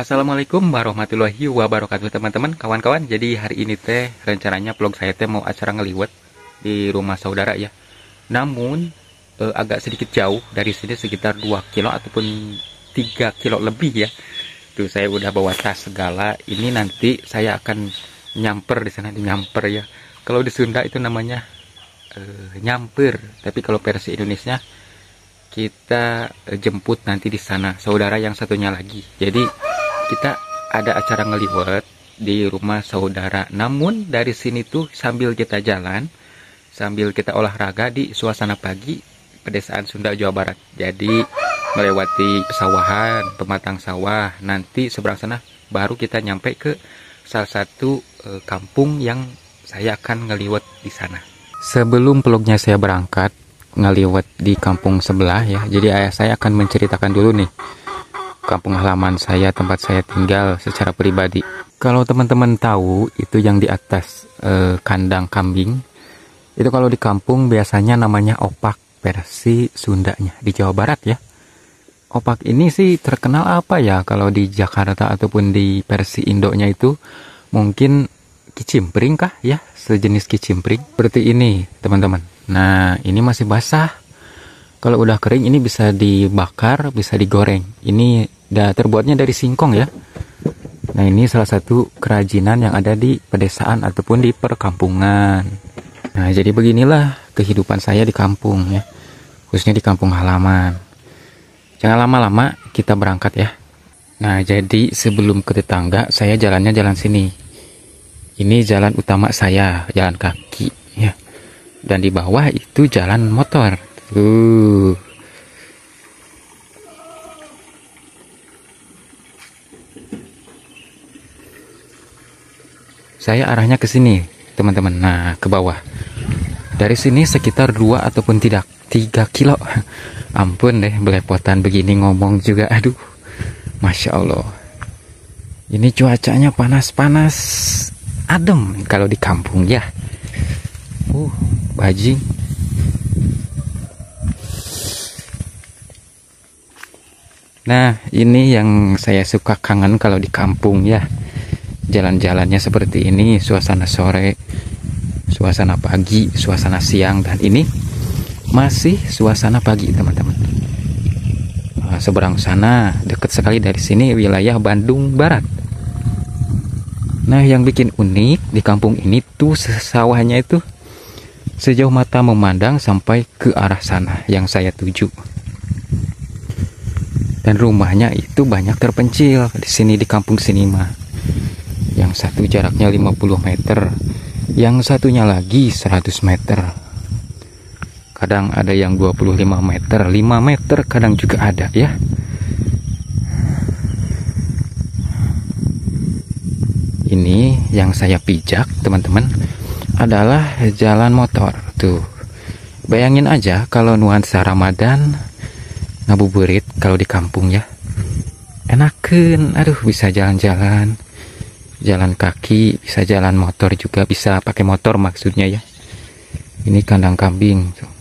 Assalamualaikum warahmatullahi wabarakatuh teman-teman, kawan-kawan. Jadi hari ini teh rencananya vlog saya teh mau acara ngeliwet di rumah saudara ya. Namun agak sedikit jauh dari sini, sekitar 2 kilo ataupun 3 kilo lebih ya. Tuh saya udah bawa tas segala. Ini nanti saya akan nyamper di sana, nyamper ya. Kalau di Sunda itu namanya nyamper, tapi kalau versi Indonesia kita jemput nanti di sana saudara yang satunya lagi. Jadi kita ada acara ngeliwet di rumah saudara. Namun dari sini tuh sambil kita jalan, sambil kita olahraga di suasana pagi pedesaan Sunda, Jawa Barat. Jadi melewati pesawahan, pematang sawah. Nanti seberang sana baru kita nyampe ke salah satu kampung yang saya akan ngeliwet di sana. Sebelum vlognya saya berangkat ngeliwet di kampung sebelah ya. Jadi saya akan menceritakan dulu nih kampung halaman saya, tempat saya tinggal secara pribadi. Kalau teman-teman tahu itu yang di atas kandang kambing, itu kalau di kampung biasanya namanya opak versi Sundanya di Jawa Barat ya. Opak ini sih terkenal apa ya kalau di Jakarta ataupun di versi Indonya itu mungkin kicimpring kah ya, sejenis kicimpring seperti ini teman-teman. Nah ini masih basah. Kalau udah kering ini bisa dibakar, bisa digoreng. Ini terbuatnya dari singkong ya. Nah ini salah satu kerajinan yang ada di pedesaan ataupun di perkampungan. Nah jadi beginilah kehidupan saya di kampung ya, khususnya di kampung halaman. Jangan lama-lama, kita berangkat ya. Nah jadi sebelum ke tetangga, saya jalannya jalan sini. Ini jalan utama saya, jalan kaki ya. Dan di bawah itu jalan motor. Saya arahnya ke sini, teman-teman. Nah, ke bawah. Dari sini sekitar 2 ataupun tidak 3 kilo. Ampun deh, belepotan begini ngomong juga. Aduh, Masya Allah. Ini cuacanya panas-panas, adem kalau di kampung ya. Bajing. Nah, ini yang saya suka kangen kalau di kampung ya. Jalan-jalannya seperti ini, suasana sore, suasana pagi, suasana siang, dan ini masih suasana pagi teman-teman. Seberang sana, dekat sekali dari sini wilayah Bandung Barat. Nah, yang bikin unik di kampung ini tuh sawahnya itu sejauh mata memandang sampai ke arah sana yang saya tuju. Dan rumahnya itu banyak terpencil di sini di kampung sini mah. Yang satu jaraknya 50 meter, yang satunya lagi 100 meter. Kadang ada yang 25 meter, 5 meter kadang juga ada ya. Ini yang saya pijak teman-teman adalah jalan motor tuh. Bayangin aja kalau nuansa Ramadan ngabuburit kalau di kampung ya, enakeun. Aduh, bisa jalan-jalan, jalan kaki, bisa jalan motor juga, bisa pakai motor maksudnya ya. Ini kandang kambing tuh.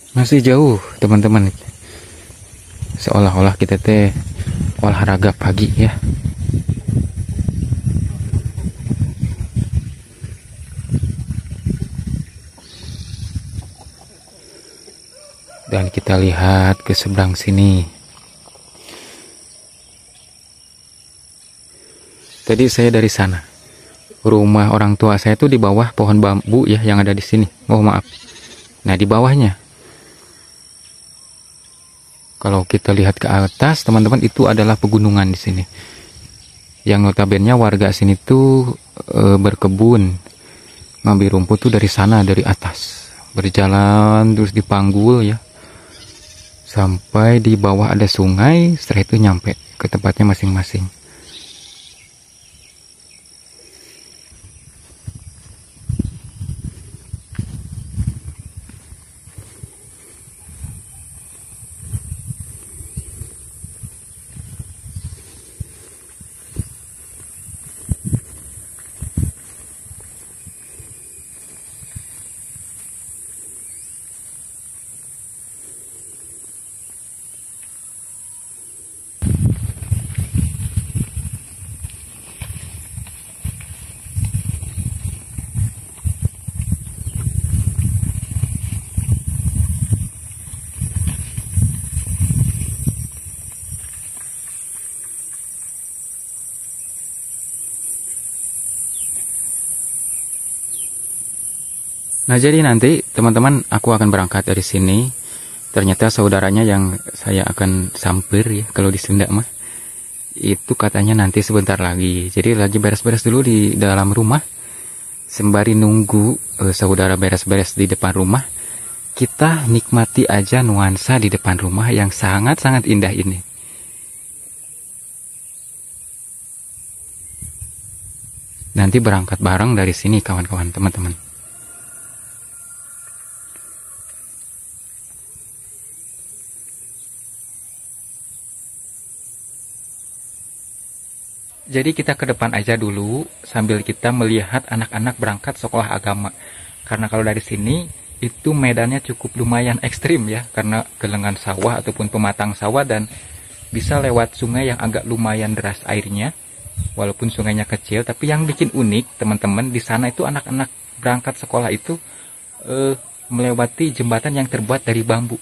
Masih jauh teman-teman, seolah-olah kita teh olahraga pagi ya. Dan kita lihat ke seberang sini. Tadi saya dari sana, rumah orang tua saya tuh di bawah pohon bambu ya yang ada di sini. Oh maaf. Nah di bawahnya, kalau kita lihat ke atas, teman-teman, itu adalah pegunungan di sini. Yang notabene warga sini tuh berkebun, ngambil rumput tuh dari sana, dari atas. Berjalan terus dipanggul ya. sampai di bawah ada sungai, setelah itu nyampe ke tempatnya masing-masing. Nah, jadi nanti teman-teman aku akan berangkat dari sini. Ternyata saudaranya yang saya akan sampir ya, kalau di Sunda mah. Itu katanya nanti sebentar lagi. Jadi lagi beres-beres dulu di dalam rumah. Sembari nunggu saudara beres-beres di depan rumah, kita nikmati aja nuansa di depan rumah yang sangat-sangat indah ini. Nanti berangkat bareng dari sini kawan-kawan, teman-teman. Jadi kita ke depan aja dulu sambil kita melihat anak-anak berangkat sekolah agama. Karena kalau dari sini itu medannya cukup lumayan ekstrim ya, karena gelengan sawah ataupun pematang sawah dan bisa lewat sungai yang agak lumayan deras airnya. Walaupun sungainya kecil, tapi yang bikin unik teman-teman di sana itu anak-anak berangkat sekolah itu melewati jembatan yang terbuat dari bambu.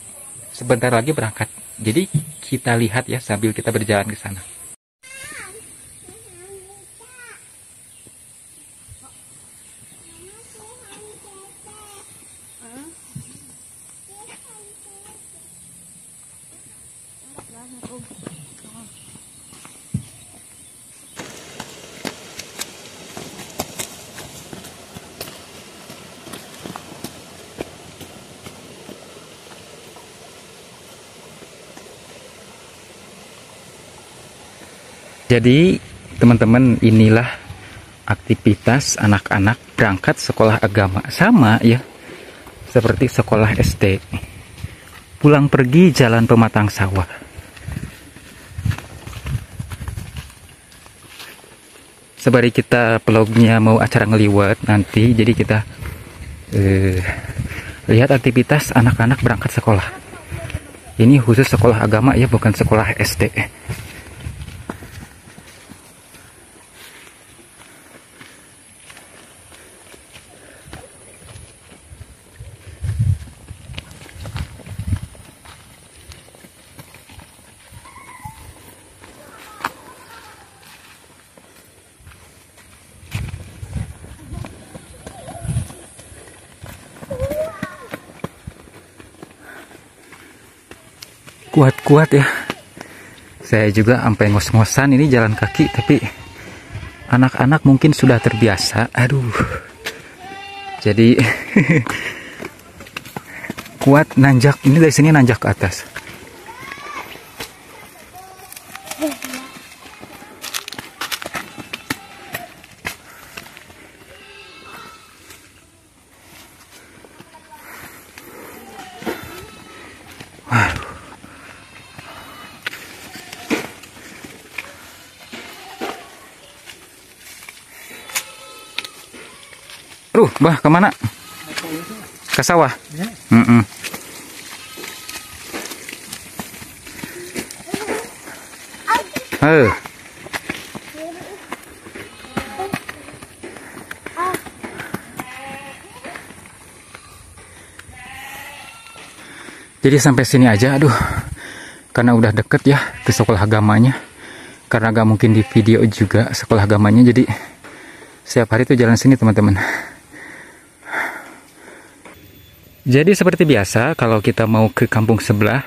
Sebentar lagi berangkat. Jadi kita lihat ya sambil kita berjalan ke sana. Jadi teman-teman, inilah aktivitas anak-anak berangkat sekolah agama. Sama ya, seperti sekolah SD. Pulang pergi jalan pematang sawah. Sebari kita vlognya mau acara ngeliwat nanti, jadi kita lihat aktivitas anak-anak berangkat sekolah. Ini khusus sekolah agama ya, bukan sekolah SD. Kuat-kuat ya. Saya juga sampai ngos-ngosan ini jalan kaki, tapi anak-anak mungkin sudah terbiasa. Aduh. Jadi kuat nanjak. Ini dari sini nanjak ke atas. Bah, kemana? Ke sawah? Ya. Jadi sampai sini aja, aduh. Karena udah deket ya ke sekolah agamanya. Karena gak mungkin di video juga sekolah agamanya, jadi setiap hari tuh jalan sini teman-teman. Jadi seperti biasa, kalau kita mau ke kampung sebelah,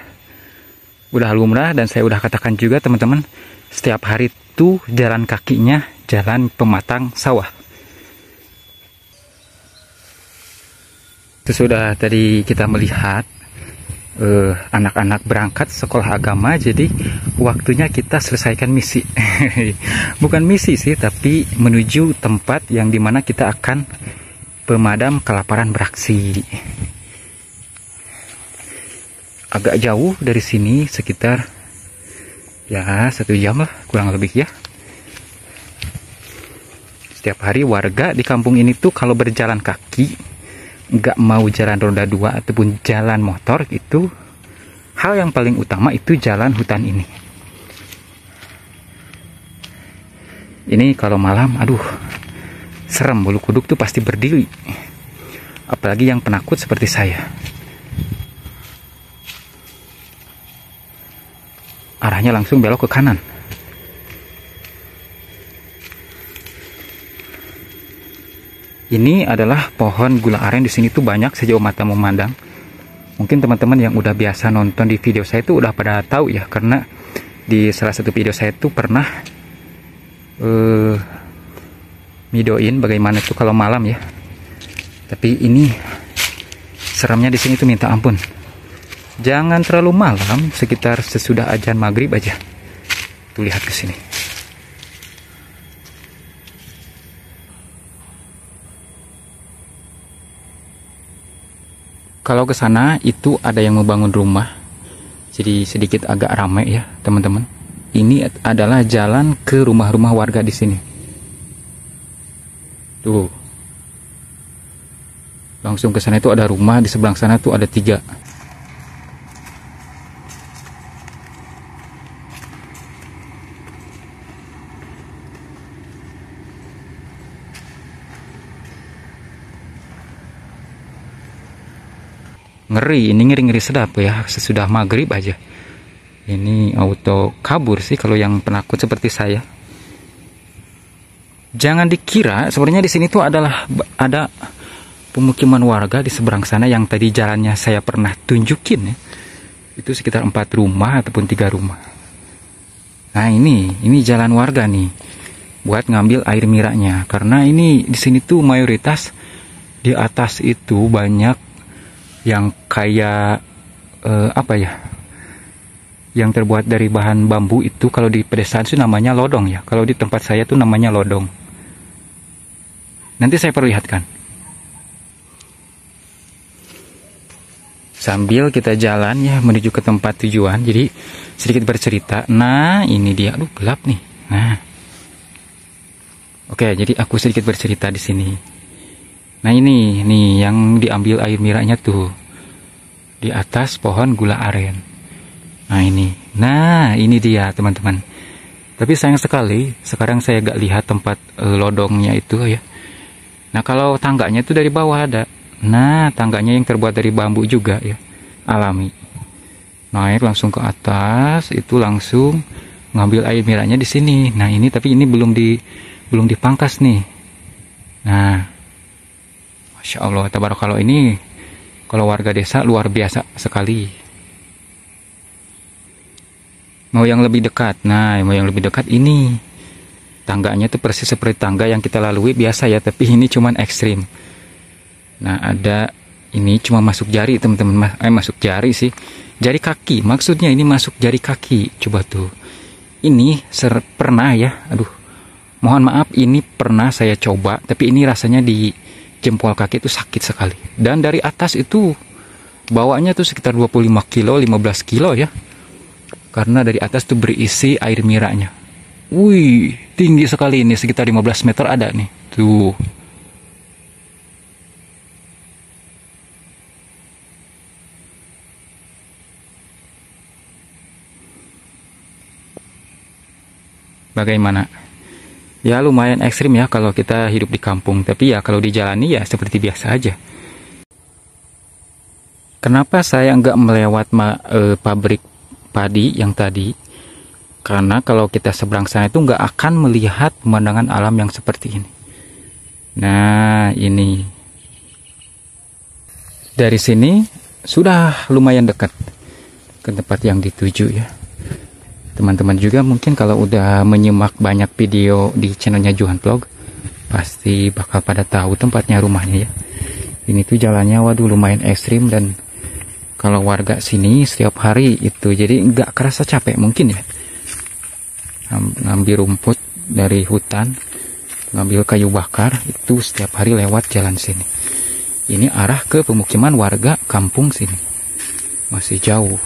udah lumrah dan saya udah katakan juga teman-teman, setiap hari tuh jalan kakinya jalan pematang sawah. Itu sudah tadi kita melihat anak-anak berangkat sekolah agama, jadi waktunya kita selesaikan misi. Bukan misi sih, tapi menuju tempat yang dimana kita akan pemadam kelaparan beraksi. Agak jauh dari sini, sekitar ya 1 jam lah kurang lebih ya. Setiap hari warga di kampung ini tuh kalau berjalan kaki, nggak mau jalan roda 2 ataupun jalan motor, itu hal yang paling utama itu jalan hutan ini. Ini kalau malam, aduh, serem, bulu kuduk tuh pasti berdiri. Apalagi yang penakut seperti saya. Arahnya langsung belok ke kanan. Ini adalah pohon gula aren. Di sini tuh banyak sejauh mata memandang. Mungkin teman-teman yang udah biasa nonton di video saya tuh udah pada tahu ya, karena di salah satu video saya tuh pernah videoin bagaimana tuh kalau malam ya. Tapi ini seramnya di sini tuh minta ampun. Jangan terlalu malam, sekitar sesudah azan maghrib aja. Tuh lihat ke sini. Kalau ke sana itu ada yang membangun rumah, jadi sedikit agak ramai ya teman-teman. Ini adalah jalan ke rumah-rumah warga di sini. Tuh, langsung ke sana itu ada rumah, di seberang sana tuh ada 3. Ngeri, ini ngeri-ngeri sedap ya, sesudah maghrib aja. Ini auto kabur sih kalau yang penakut seperti saya. Jangan dikira sebenarnya di sini tuh ada pemukiman warga di seberang sana yang tadi jalannya saya pernah tunjukin ya. Itu sekitar 4 rumah ataupun 3 rumah. Nah ini jalan warga nih buat ngambil air miraknya, karena ini di sini tuh mayoritas di atas itu banyak yang kayak apa ya, yang terbuat dari bahan bambu itu. Kalau di pedesaan itu namanya lodong ya, kalau di tempat saya tuh namanya lodong. Nanti saya perlihatkan sambil kita jalan ya menuju ke tempat tujuan, jadi sedikit bercerita. Nah ini dia, aduh gelap nih. Nah oke, jadi aku sedikit bercerita di sini. Nah ini nih yang diambil air miraknya tuh di atas pohon gula aren. Nah ini dia teman-teman. Tapi sayang sekali sekarang saya gak lihat tempat lodongnya itu ya. Nah kalau tangganya itu dari bawah ada. Nah tangganya yang terbuat dari bambu juga ya, alami. Naik langsung ke atas, itu langsung ngambil air miraknya di sini. Nah ini tapi ini belum dipangkas nih. Nah Masya Allah, tabarakallah, ini kalau warga desa luar biasa sekali. Mau yang lebih dekat, nah mau yang lebih dekat ini. Tangganya tuh persis seperti tangga yang kita lalui biasa ya, tapi ini cuman ekstrim. Nah ada, ini cuma masuk jari teman-teman, masuk jari sih. Jari kaki, maksudnya ini masuk jari kaki. Coba tuh, ini pernah ya, aduh. Mohon maaf, ini pernah saya coba, tapi ini rasanya di jempol kaki itu sakit sekali. Dan dari atas itu bawanya tuh sekitar 25 kilo 15 kilo ya, karena dari atas tuh berisi air miraknya. Wih tinggi sekali, ini sekitar 15 meter ada nih tuh. Bagaimana ya, lumayan ekstrim ya kalau kita hidup di kampung, tapi ya kalau dijalani ya seperti biasa aja. Kenapa saya nggak melewat pabrik padi yang tadi? Karena kalau kita seberang sana itu nggak akan melihat pemandangan alam yang seperti ini. Nah ini dari sini sudah lumayan dekat ke tempat yang dituju ya. Teman-teman juga mungkin kalau udah menyimak banyak video di channelnya Johan Vlog, pasti bakal pada tahu tempatnya, rumahnya ya. Ini tuh jalannya waduh lumayan ekstrim, dan kalau warga sini setiap hari itu, jadi nggak kerasa capek mungkin ya, ngambil rumput dari hutan, ngambil kayu bakar itu setiap hari lewat jalan sini. Ini arah ke pemukiman warga kampung sini, masih jauh.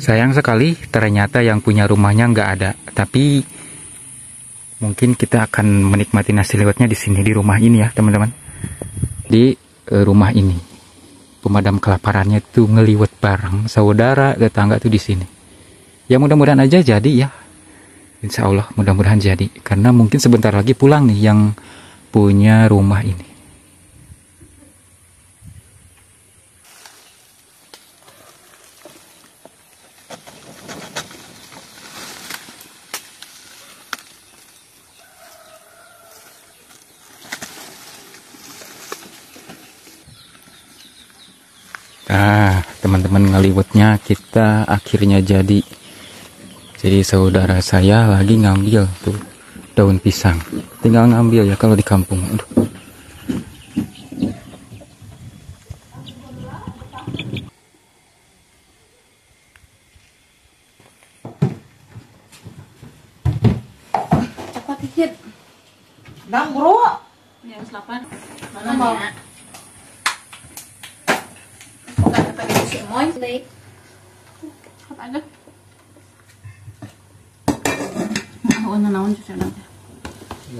Sayang sekali ternyata yang punya rumahnya nggak ada. Tapi mungkin kita akan menikmati nasi liwetnya di sini, di rumah ini ya teman-teman. Di rumah ini pemadam kelaparannya tuh ngeliwet bareng saudara tetangga tuh di sini. Ya mudah-mudahan aja jadi ya. Insya Allah mudah-mudahan jadi. Karena mungkin sebentar lagi pulang nih yang punya rumah ini. Nah, teman-teman ngeliwetnya kita akhirnya jadi. Jadi saudara saya lagi ngambil tuh daun pisang. Tinggal ngambil ya kalau di kampung. Aduh. Cepat dikit. Bang, bro. Ya, 8. Mana mau? Moin, baik. Apa aja? Nah, naon cuci nanti.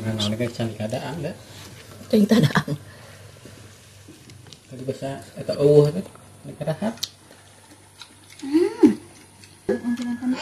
Naon ke cantik adaan dah. Cantik adaan. Tadi bahasa eta eueuh teh. Nekarahat. Mungkin akan